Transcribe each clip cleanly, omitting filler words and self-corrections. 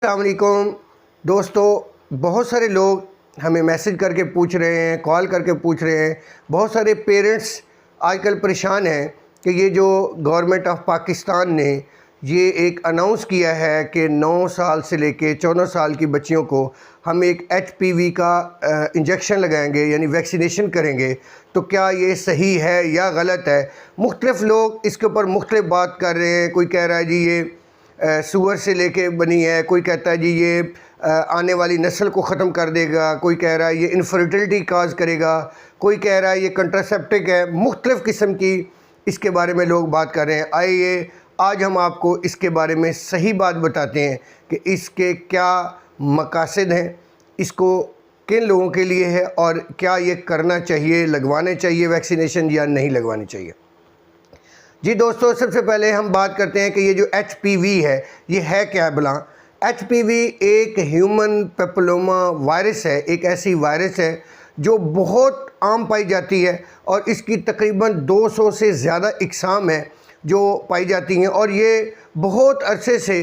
अस्सलाम वालेकुम दोस्तों, बहुत सारे लोग हमें मैसेज करके पूछ रहे हैं, कॉल करके पूछ रहे हैं। बहुत सारे पेरेंट्स आजकल परेशान हैं कि ये जो गवर्नमेंट ऑफ पाकिस्तान ने ये एक अनाउंस किया है कि 9 साल से लेके 14 साल की बच्चियों को हम एक HPV का इंजेक्शन लगाएंगे, यानी वैक्सीनेशन करेंगे। तो क्या ये सही है या गलत है? मुख्तलिफ़ लोग इसके ऊपर मुख्तलिफ बात कर रहे हैं। कोई कह रहा है जी ये सूअर से लेके बनी है, कोई कहता है जी ये आने वाली नस्ल को ख़त्म कर देगा, कोई कह रहा है ये इनफर्टिलिटी काज करेगा, कोई कह रहा है ये कंट्रासेप्टिक है। मुख्तलिफ़ किस्म की इसके बारे में लोग बात कर रहे हैं। आइए आज हम आपको इसके बारे में सही बात बताते हैं कि इसके क्या मकासद हैं, इसको किन लोगों के लिए है और क्या ये करना चाहिए, लगवाने चाहिए वैक्सीनेशन या नहीं लगवानी चाहिए। जी दोस्तों, सबसे पहले हम बात करते हैं कि ये जो HPV है ये है क्या भला। HPV एक ह्यूमन पेपिलोमा वायरस है, एक ऐसी वायरस है जो बहुत आम पाई जाती है और इसकी तकरीबन 200 से ज़्यादा इकसाम है जो पाई जाती हैं और ये बहुत अरसे से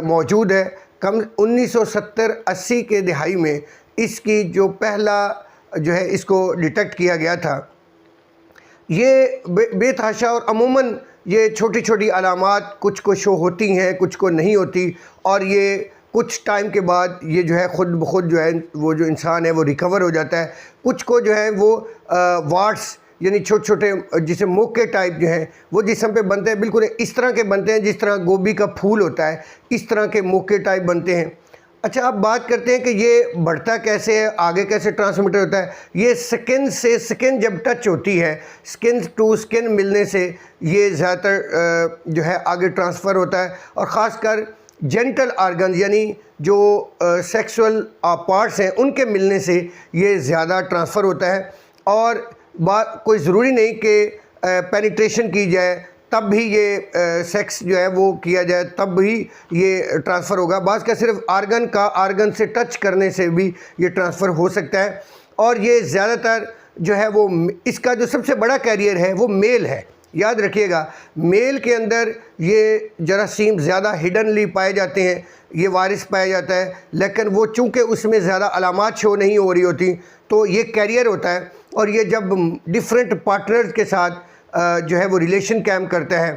मौजूद है। कम 1970-80 के दिहाई में इसकी जो पहला जो है इसको डिटेक्ट किया गया था। ये बेतहाशा और अमूमन ये छोटी छोटी अलामात कुछ को शो होती हैं, कुछ को नहीं होती और ये कुछ टाइम के बाद ये जो है ख़ुद ब खुद जो है वो जो इंसान है वो रिकवर हो जाता है। कुछ को जो है वो वार्ड्स यानी छोटे छोटे जिसे मोके टाइप जो हैं वो जिस्म पे बनते हैं, बिल्कुल इस तरह के बनते हैं जिस तरह गोभी का फूल होता है, इस तरह के मोके टाइप बनते हैं। अच्छा, अब बात करते हैं कि ये बढ़ता कैसे है, आगे कैसे ट्रांसमिट होता है। ये स्किन से स्किन जब टच होती है, स्किन टू स्किन मिलने से ये ज़्यादातर जो है आगे ट्रांसफ़र होता है और ख़ासकर जेंटल आर्गन यानी जो सेक्सुअल पार्ट्स हैं उनके मिलने से ये ज़्यादा ट्रांसफ़र होता है। और बात कोई ज़रूरी नहीं कि पेनिट्रेशन की जाए तब भी ये सेक्स जो है वो किया जाए तब भी ये ट्रांसफ़र होगा। बाज़ का सिर्फ आर्गन से टच करने से भी ये ट्रांसफ़र हो सकता है। और ये ज़्यादातर जो है वो इसका जो सबसे बड़ा कैरियर है वो मेल है। याद रखिएगा, मेल के अंदर ये जरासीम ज़्यादा हिडनली पाए जाते हैं, ये वायरस पाया जाता है, लेकिन वो चूँकि उसमें ज़्यादा अलामात शो नहीं हो रही होती तो ये कैरियर होता है। और ये जब डिफरेंट पार्टनर्स के साथ जो है वो रिलेशन कायम करता है,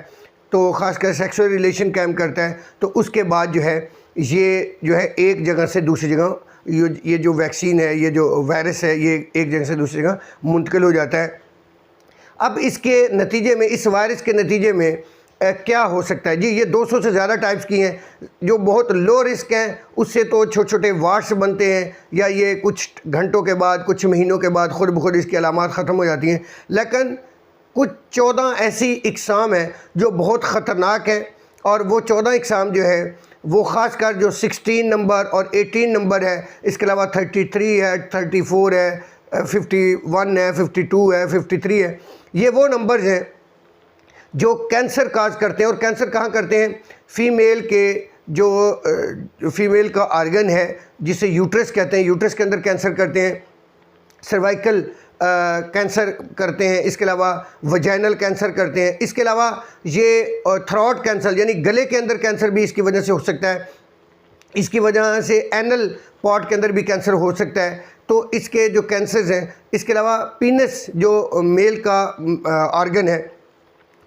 तो ख़ासकर सेक्सुअल रिलेशन कायम करता है, तो उसके बाद जो है ये जो है एक जगह से दूसरी जगह ये जो वैक्सीन है, ये जो वायरस है, ये एक जगह से दूसरी जगह मुंतकिल हो जाता है। अब इसके नतीजे में, इस वायरस के नतीजे में क्या हो सकता है जी। ये 200 से ज़्यादा टाइप्स की हैं। जो बहुत लो रिस्क हैं उससे तो छोटे छोटे वार्ड्स बनते हैं या ये कुछ घंटों के बाद, कुछ महीनों के बाद खुद ब खुद इसकी अलामात ख़त्म हो जाती हैं। लेकिन कुछ 14 ऐसी इकसाम हैं जो बहुत ख़तरनाक हैं और वो 14 इकसाम जो है वो ख़ासकर जो 16 नंबर और 18 नंबर है, इसके अलावा 33 है, 34 है, 51 है, 52 है, 53 है, ये वो नंबर्स हैं जो कैंसर काज करते हैं। और कैंसर कहाँ करते हैं? फीमेल के जो फीमेल का आर्गन है जिसे यूट्रस कहते हैं, यूट्रस के अंदर कैंसर करते हैं, सर्वाइकल कैंसर करते हैं, इसके अलावा वजाइनल कैंसर करते हैं, इसके अलावा ये थ्रोट कैंसर यानी गले के अंदर कैंसर भी इसकी वजह से हो सकता है, इसकी वजह से एनल पॉट के अंदर भी कैंसर हो सकता है। तो इसके जो कैंसर्स हैं, इसके अलावा पीनस जो मेल का आर्गन है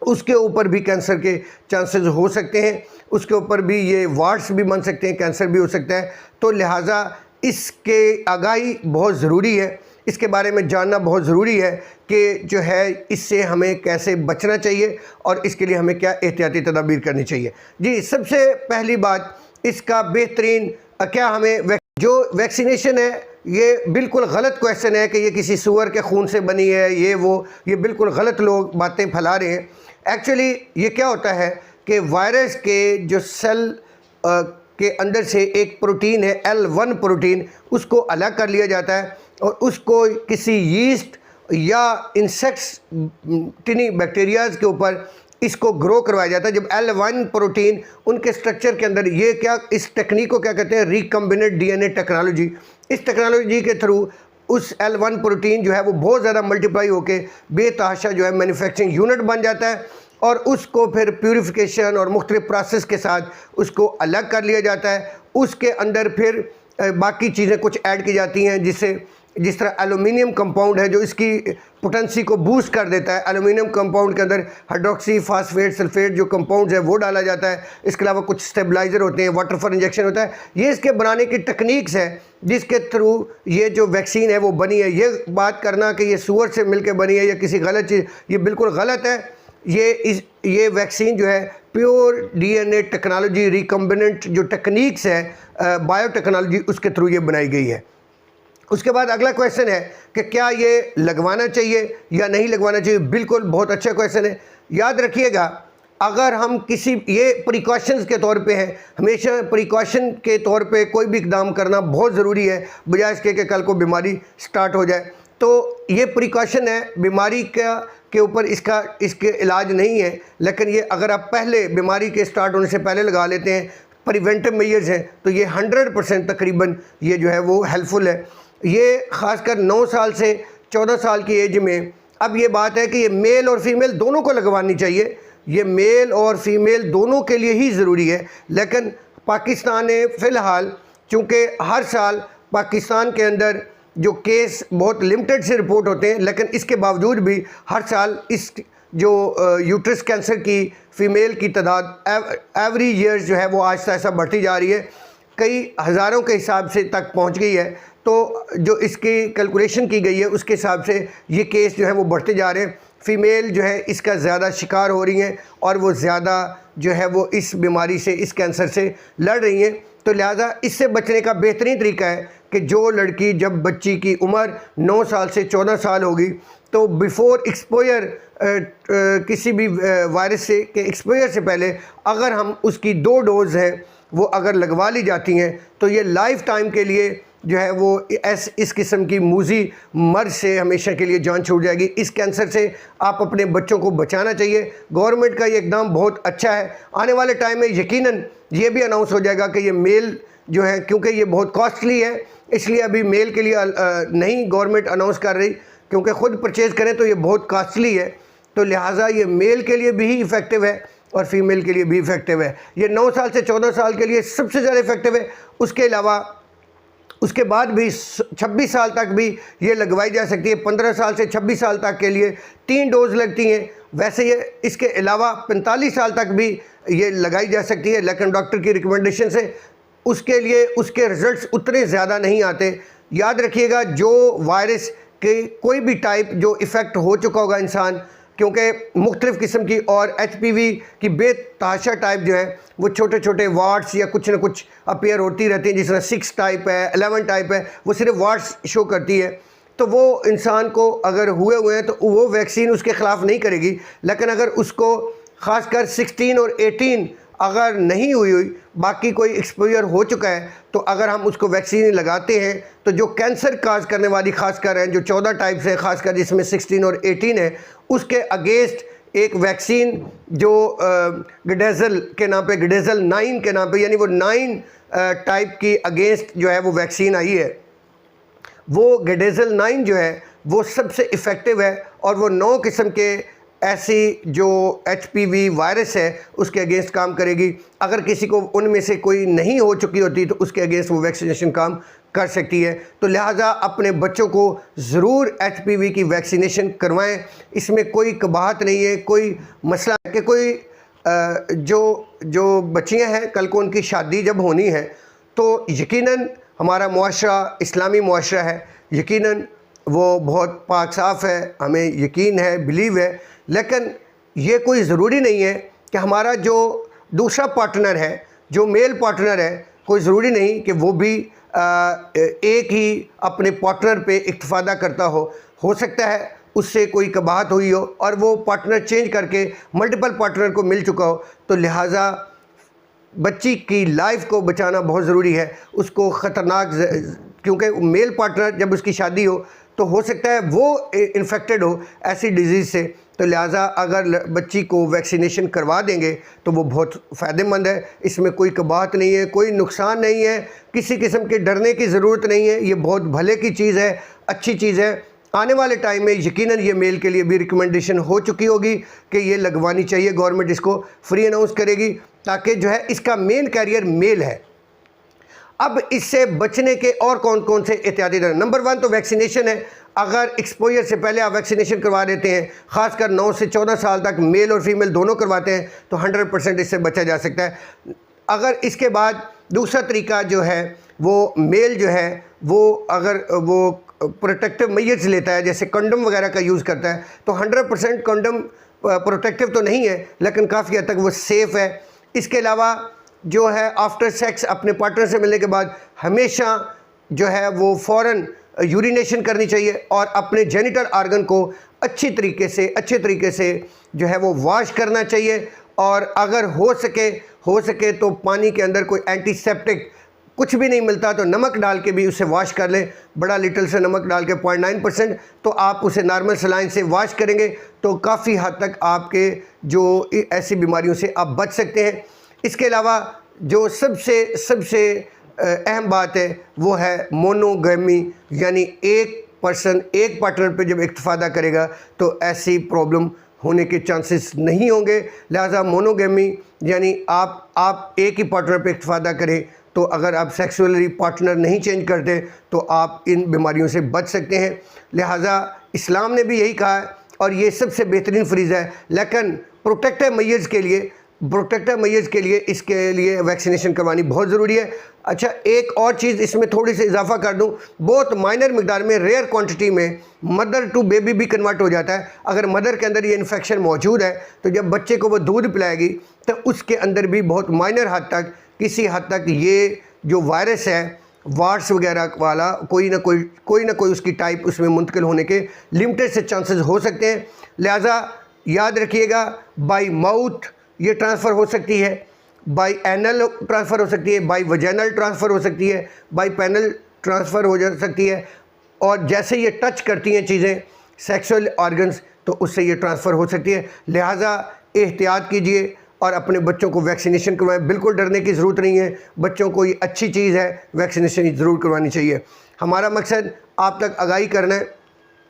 उसके ऊपर भी कैंसर के चांसेस हो सकते हैं, उसके ऊपर भी ये वार्ड्स भी बन सकते हैं, कैंसर भी हो सकता है। तो लिहाजा इसके आगाही बहुत ज़रूरी है, इसके बारे में जानना बहुत ज़रूरी है कि जो है इससे हमें कैसे बचना चाहिए और इसके लिए हमें क्या एहतियाती तदाबीर करनी चाहिए। जी, सबसे पहली बात, इसका बेहतरीन क्या हमें जो वैक्सीनेशन है ये बिल्कुल गलत क्वेश्चन है कि ये किसी सूअर के खून से बनी है, ये बिल्कुल गलत लोग बातें फैला रहे हैं। एक्चुअली ये क्या होता है कि वायरस के जो सेल के अंदर से एक प्रोटीन है L1 प्रोटीन, उसको अलग कर लिया जाता है और उसको किसी यीस्ट या इंसेक्ट्स टिनी बैक्टीरियाज के ऊपर इसको ग्रो करवाया जाता है। जब L1 प्रोटीन उनके स्ट्रक्चर के अंदर, ये क्या, इस टेक्निक को क्या कहते हैं? Recombinant DNA technology. इस टेक्नोलॉजी के थ्रू उस L1 प्रोटीन जो है वो बहुत ज़्यादा मल्टीप्लाई होकर बेतहाशा जो है मैन्युफैक्चरिंग यूनिट बन जाता है और उसको फिर प्यूरिफिकेशन और मुख्तलिफ प्रोसेस के साथ उसको अलग कर लिया जाता है। उसके अंदर फिर बाकी चीज़ें कुछ ऐड की जाती हैं, जिस तरह एलुमिनियम कंपाउंड है जो इसकी पोटेंसी को बूस्ट कर देता है। एलुमिनियम कंपाउंड के अंदर हाइड्रोक्सी फास्फेट सल्फेट जो कंपाउंड्स है वो डाला जाता है। इसके अलावा कुछ स्टेबलाइज़र होते हैं, वाटर फॉर इंजेक्शन होता है। ये इसके बनाने की टेक्निक्स है जिसके थ्रू ये जो वैक्सीन है वो बनी है। ये बात करना कि ये सूअर से मिलकर बनी है या किसी गलत चीज़, ये बिल्कुल गलत है। ये वैक्सीन जो है प्योर डीएनए टेक्नोलॉजी रिकम्बिनेंट जो टेक्निक्स है बायोटेक्नोलॉजी उसके थ्रू ये बनाई गई है। उसके बाद अगला क्वेश्चन है कि क्या ये लगवाना चाहिए या नहीं लगवाना चाहिए। बिल्कुल बहुत अच्छा क्वेश्चन है। याद रखिएगा, अगर हम किसी ये प्रिकॉशंस के तौर पे है, हमेशा प्रिकॉशन के तौर पे कोई भी इकदाम करना बहुत ज़रूरी है, बजाय इसके कि कल को बीमारी स्टार्ट हो जाए। तो ये प्रिकॉशन है, बीमारी के ऊपर इसके इलाज नहीं है, लेकिन ये अगर आप पहले बीमारी के स्टार्ट होने से पहले लगा लेते हैं, प्रिवेंटिव मेजर्स हैं, तो ये 100% तकरीबन ये जो है वो हेल्पफुल है। ये ख़ासकर 9 साल से 14 साल की एज में। अब ये बात है कि ये मेल और फीमेल दोनों को लगवानी चाहिए, ये मेल और फीमेल दोनों के लिए ही ज़रूरी है। लेकिन पाकिस्तान ने फ़िलहाल, चूँकि हर साल पाकिस्तान के अंदर जो केस बहुत लिमिटेड से रिपोर्ट होते हैं, लेकिन इसके बावजूद भी हर साल इस जो यूट्रस कैंसर की फ़ीमेल की तादाद एवरी ईयर जो है वो आहिस्ता आहिस्ता बढ़ती जा रही है, कई हज़ारों के हिसाब से तक पहुंच गई है। तो जो इसकी कैलकुलेशन की गई है उसके हिसाब से ये केस जो है वो बढ़ते जा रहे हैं। फ़ीमेल जो है इसका ज़्यादा शिकार हो रही हैं और वो ज़्यादा जो है वो इस बीमारी से, इस कैंसर से लड़ रही हैं। तो लिहाजा इससे बचने का बेहतरीन तरीका है कि जो लड़की, जब बच्ची की उम्र 9 साल से 14 साल होगी, तो बिफ़ोर एक्सपोजर किसी भी वायरस से के एक्सपोजर से पहले अगर हम उसकी 2 डोज़ हैं वो अगर लगवा ली जाती हैं तो ये लाइफ टाइम के लिए जो है वो इस किस्म की मूजी मर्ज से हमेशा के लिए जान छूट जाएगी। इस कैंसर से आप अपने बच्चों को बचाना चाहिए। गवर्नमेंट का ये एकदम बहुत अच्छा है। आने वाले टाइम में यकीनन ये भी अनाउंस हो जाएगा कि ये मेल जो है, क्योंकि ये बहुत कॉस्टली है इसलिए अभी मेल के लिए नहीं गवर्नमेंट अनाउंस कर रही, क्योंकि ख़ुद परचेज़ करें तो ये बहुत कॉस्टली है। तो लिहाजा ये मेल के लिए भी इफ़ेक्टिव है और फीमेल के लिए भी इफ़ेक्टिव है। ये 9 साल से 14 साल के लिए सबसे ज़्यादा इफ़ेक्टिव है। उसके अलावा उसके बाद भी 26 साल तक भी ये लगवाई जा सकती है। 15 साल से 26 साल तक के लिए 3 डोज़ लगती हैं। वैसे ये इसके अलावा 45 साल तक भी ये लगाई जा सकती है, लेकिन डॉक्टर की रिकमेंडेशन से उसके लिए उसके रिज़ल्ट्स उतने ज़्यादा नहीं आते। याद रखिएगा, जो वायरस के कोई भी टाइप जो इफ़ेक्ट हो चुका होगा इंसान, क्योंकि मुख्तलिफ़ किस्म की और HPV की बेतहाशा टाइप जो है वो छोटे छोटे वार्ड्स या कुछ ना कुछ अपीयर होती रहती हैं, जिस तरह 6 टाइप है, 11 टाइप है, वो सिर्फ वार्ड्स शो करती है। तो वो इंसान को अगर हुए हैं तो वो वैक्सीन उसके ख़िलाफ़ नहीं करेगी। लेकिन अगर उसको ख़ासकर 16 और 18 अगर नहीं हुई, बाकी कोई एक्सपोजर हो चुका है, तो अगर हम उसको वैक्सीन लगाते हैं तो जो कैंसर काज करने वाली खासकर हैं, जो 14 टाइप्स हैं खासकर जिसमें 16 और 18 है, उसके अगेंस्ट एक वैक्सीन जो गडेजल के नाम पे, गडेजल 9 के नाम पे, यानी वो 9 टाइप की अगेंस्ट जो है वो वैक्सीन आई है। वो गडेजल 9 जो है वो सबसे इफ़ेक्टिव है और वो 9 किस्म के ऐसी जो HPV वायरस है उसके अगेंस्ट काम करेगी। अगर किसी को उनमें से कोई नहीं हो चुकी होती तो उसके अगेंस्ट वो वैक्सीनेशन काम कर सकती है। तो लिहाजा अपने बच्चों को ज़रूर HPV की वैक्सीनेशन करवाएं। इसमें कोई कबाहत नहीं है, कोई मसला है कि कोई जो बच्चियां हैं कल को उनकी शादी जब होनी है तो यकीनन हमारा मुआशरा इस्लामी मुआशरा है, यकीनन वो बहुत पाक साफ़ है, हमें यकीन है, बिलीव है। लेकिन ये कोई ज़रूरी नहीं है कि हमारा जो दूसरा पार्टनर है, जो मेल पार्टनर है, कोई ज़रूरी नहीं कि वो भी एक ही अपने पार्टनर पे इक्तफ़ादा करता हो सकता है उससे कोई कबाहत हुई हो और वो पार्टनर चेंज करके मल्टीपल पार्टनर को मिल चुका हो। तो लिहाजा बच्ची की लाइफ को बचाना बहुत ज़रूरी है। उसको ख़तरनाक, क्योंकि मेल पार्टनर जब उसकी शादी हो हो सकता है वो इन्फेक्टेड हो ऐसी डिज़ीज़ से। तो लिहाजा अगर बच्ची को वैक्सीनेशन करवा देंगे तो वो बहुत फ़ायदेमंद है। इसमें कोई कबाहत नहीं है, कोई नुकसान नहीं है, किसी किस्म के डरने की ज़रूरत नहीं है। ये बहुत भले की चीज़ है, अच्छी चीज़ है। आने वाले टाइम में यकीनन ये मेल के लिए भी रिकमेंडेशन हो चुकी होगी कि ये लगवानी चाहिए, गवर्नमेंट इसको फ्री अनाउंस करेगी, ताकि जो है इसका मेन कैरियर मेल है। अब इससे बचने के और कौन कौन से एहतियाती दर? नंबर 1 तो वैक्सीनेशन है। अगर एक्सपोजर से पहले आप वैक्सीनेशन करवा देते हैं, ख़ासकर 9 से 14 साल तक मेल और फीमेल दोनों करवाते हैं, तो 100% इससे बचा जा सकता है। अगर इसके बाद दूसरा तरीका जो है वो मेल जो है वो अगर वो प्रोटेक्टिव मेजर्स लेता है, जैसे कंडम वगैरह का यूज़ करता है, तो 100% कंडम प्रोटेक्टिव तो नहीं है, लेकिन काफ़ी हद तक वो सेफ़ है। इसके अलावा जो है आफ्टर सेक्स अपने पार्टनर से मिलने के बाद हमेशा जो है वो फ़ौरन यूरिनेशन करनी चाहिए और अपने जेनिटल आर्गन को अच्छे तरीके से जो है वो वॉश करना चाहिए। और अगर हो सके तो पानी के अंदर कोई एंटीसेप्टिक कुछ भी नहीं मिलता तो नमक डाल के भी उसे वॉश कर लें, बड़ा लिटल से नमक डाल के 0.9%, तो आप उसे नॉर्मल सलाइन से वॉश करेंगे तो काफ़ी हद तक आपके जो ऐसी बीमारियों से आप बच सकते हैं। इसके अलावा जो सबसे अहम बात है वो है मोनोगैमी, यानी एक पर्सन एक पार्टनर पे जब इक्तफादा करेगा तो ऐसी प्रॉब्लम होने के चांसेस नहीं होंगे। लिहाजा मोनोगैमी यानी आप एक ही पार्टनर पे इक्तफादा करें, तो अगर आप सेक्सुअली पार्टनर नहीं चेंज करते तो आप इन बीमारियों से बच सकते हैं। लिहाजा इस्लाम ने भी यही कहा है और ये सबसे बेहतरीन फ्रीज़ है। लेकिन प्रोटेक्टिव मेजर्स के लिए इसके लिए वैक्सीनेशन करवानी बहुत ज़रूरी है। अच्छा, एक और चीज़ इसमें थोड़ी सी इजाफा कर दूं, बहुत माइनर मिकदार में रेयर क्वांटिटी में मदर टू बेबी भी कन्वर्ट हो जाता है। अगर मदर के अंदर ये इन्फेक्शन मौजूद है तो जब बच्चे को वो दूध पिलाएगी तो उसके अंदर भी बहुत माइनर हद तक किसी हद तक ये जो वायरस है वार्स वगैरह वाला कोई ना कोई उसकी टाइप उसमें मुंतकिल होने के लिमिटेड से चांसेस हो सकते हैं। लिहाजा याद रखिएगा, बाई माउथ ये ट्रांसफ़र हो सकती है, बाई एनल ट्रांसफ़र हो सकती है, बाई वजाइनल ट्रांसफ़र हो सकती है, बाई पेनल ट्रांसफ़र हो जा सकती है, और जैसे ये टच करती हैं चीज़ें सेक्सुअल ऑर्गन्स तो उससे ये ट्रांसफ़र हो सकती है। लिहाजा एहतियात कीजिए और अपने बच्चों को वैक्सीनेशन करवाएं। बिल्कुल डरने की ज़रूरत नहीं है, बच्चों को ये अच्छी चीज़ है, वैक्सीनेशन ज़रूर करवानी चाहिए। हमारा मकसद आप तक आगाही करना है,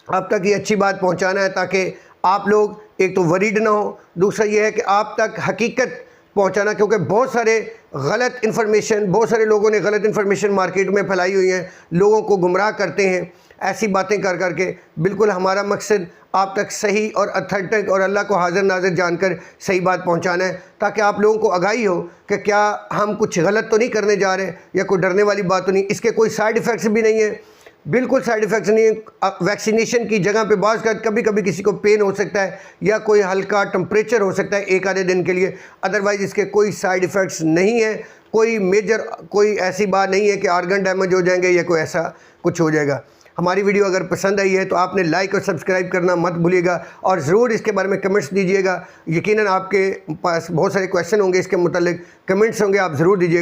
आप तक ये अच्छी बात पहुंचाना है ताकि आप लोग एक तो वरीड ना हो, दूसरा ये है कि आप तक हकीकत पहुंचाना, क्योंकि बहुत सारे लोगों ने गलत इन्फॉर्मेशन मार्केट में फैलाई हुई है, लोगों को गुमराह करते हैं ऐसी बातें कर करके। बिल्कुल हमारा मकसद आप तक सही और अथेंटिक और अल्लाह को हाजिर नाजिर जानकर सही बात पहुंचाना है, ताकि आप लोगों को आगाही हो कि क्या हम कुछ गलत तो नहीं करने जा रहे या कोई डरने वाली बात तो नहीं। इसके कोई साइड इफ़ेक्ट्स भी नहीं है, बिल्कुल साइड इफ़ेक्ट्स नहीं है। वैक्सीनेशन की जगह पे बाज़ का कभी कभी किसी को पेन हो सकता है या कोई हल्का टेम्परेचर हो सकता है एक आधे दिन के लिए, अदरवाइज़ इसके कोई साइड इफ़ेक्ट्स नहीं है, कोई मेजर कोई ऐसी बात नहीं है कि ऑर्गन डैमेज हो जाएंगे या कोई ऐसा कुछ हो जाएगा। हमारी वीडियो अगर पसंद आई है तो आपने लाइक और सब्सक्राइब करना मत भूलिएगा और ज़रूर इसके बारे में कमेंट्स दीजिएगा। यकीनन आपके पास बहुत सारे क्वेश्चन होंगे, इसके मुतालिक कमेंट्स होंगे, आप ज़रूर दीजिएगा।